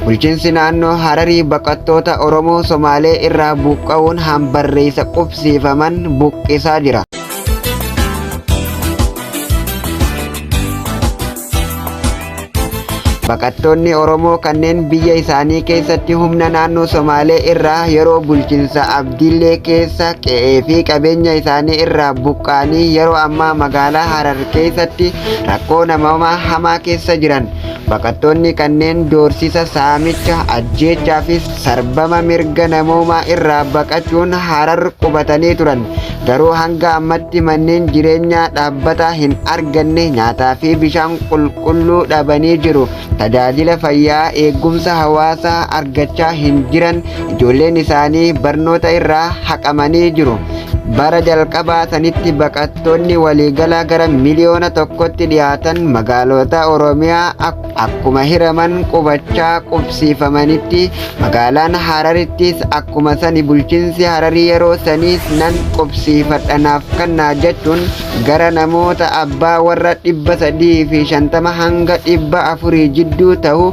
Bulchiinsi naannoo Hararii baqattoota Oromoo Somaalee irraa buqqa'uun hambarreessa qubsiifaman buqqisaa jira. Baqattoonni Oromoo kanneen biyya isaanii keessatti humna naannoo Somaalee irraa yeroo bulchiinsa Abdiillee keessa qe'ee fi qabeenya isaanii irraa buqqa'anii yeroo ammaa magaalaa Harar keessatti rakkoo namoomaa hamaa keessa jiran. Baqattoonni kanneen doorsisa, saamicha, ajjeechaa fi sarbama mirga namoomaa irraa baqachuun Harar qubatanii turan. Garuu hanga ammatti manneen jireenyaa dhaabbataa hin arganne, nyaataa fi bishaan qulqulluu dhabanii jiru. Tajaajila fayyaa eegumsa hawaasaa argachaa hin jiran. Ijoolleen isaanii barnoota irraa haqamanii jiru. Bara jalqabaa sanitti baqattoonni waliigalaa gara miliyoona tokkotti dhiyaatan magaalota Oromiyaa akkuma hiraman qubachaa qubsiifamanitti magaalaan Hararittis akkuma sani bulchiinsi Hararii yeroo saniis nan qubsiifadhanaaf kannaa jechuun gara namoota abbaa warra 350 hanga 400 jidduu ta'u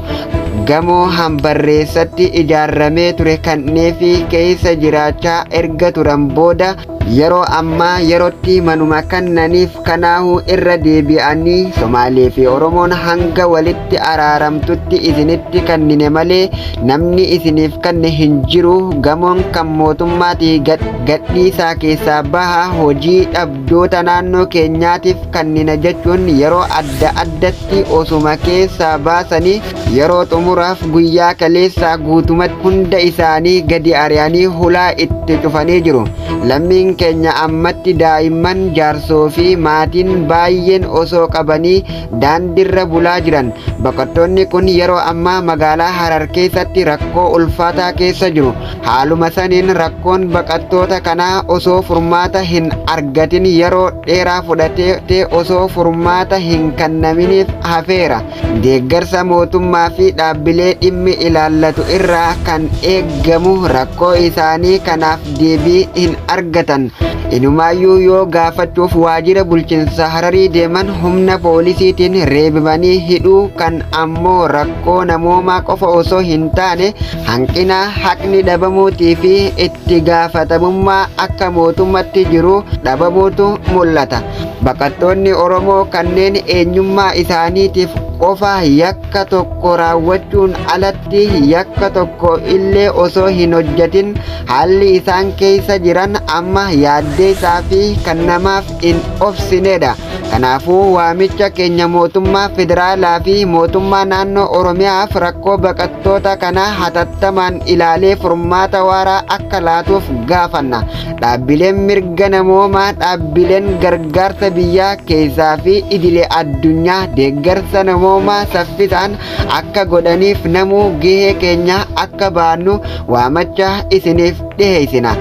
gamoo hambarreessatti ijaarramee ture kanneefi keessa jiraachaa erga turan booda yeroo ammaa yerootti manuma kannaniif kanaahuu irra deebi'anii Somaalee fi Oromoon hanga walitti araaramtutti isinitti kannine malee namni isiniif kanne hin jiru. Gamoon kan mootummaatii gadhiisaa keessaa baha, hojii dhabdoota naannoo keenyaatiif kannina jechuun yeroo adda addatti osuma keessaa baasanii yeroo xumuraaf guyyaa kaleessaa guutumatti hunda isaanii gadi ari'anii hulaa itti cufanii jiru. Lammiin keenya ammatti daa'imman, jaarsoo fi maatiin baay'een osoo qabanii daandiirra bulaa jiran. Baqattoonni kun yeroo ammaa magaalaa Harar keessatti rakkoo ulfaataa keessa jiru. Haaluma saniin rakkoon baqattoota kanaa osoo furmaata hin argatin yeroo dheeraa fudhatee osoo furmaata hin kennaminiif hafeera. Deeggarsa mootummaa fi dhaabbilee dhimmi ilaallatu irraa kan eeggamu rakkoo isaanii kanaaf deebii hin argatan. Inumaayyuu yoo gaafachuuf waajjira bulchiinsa Hararii deeman humna poolisiitiin reebamanii hidhuu kan ammoo rakkoo namoomaa qofa osoo hin taane hanqina haqni dhabamuutii fi itti gaafatamummaa akka mootummatti jiru dhabamuutu mul'ata. Baqattoonni Oromoo kanneen eenyummaa isaaniitiif qofa yakka tokko raawwachuun alatti yakka tokko illee osoo hin hojjetin haalli isaan keessa jiran amma yaaddeessaa fi kan namaaf hin obsinedha. Kanaafuu waamicha keenya mootummaa federaalaa fi mootummaa naannoo Oromiyaaf rakkoo baqattoota kanaa hatattamaan ilaalee furmaata waaraa akka laatuuf gaafanna. Dhaabbileen mirga namoomaa, dhaabbileen gargaarsa biyyaa keessaa fi idilee addunyaa deeggarsa namoomaa saffisaan akka godhaniif namuu gahee keenya akka baannu waamicha isiniif dhiheessina.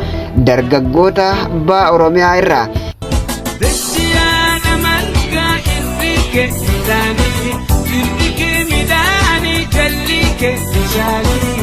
Dargaggoota ba'a Oromiyaa irraa. Midani jalli ke shani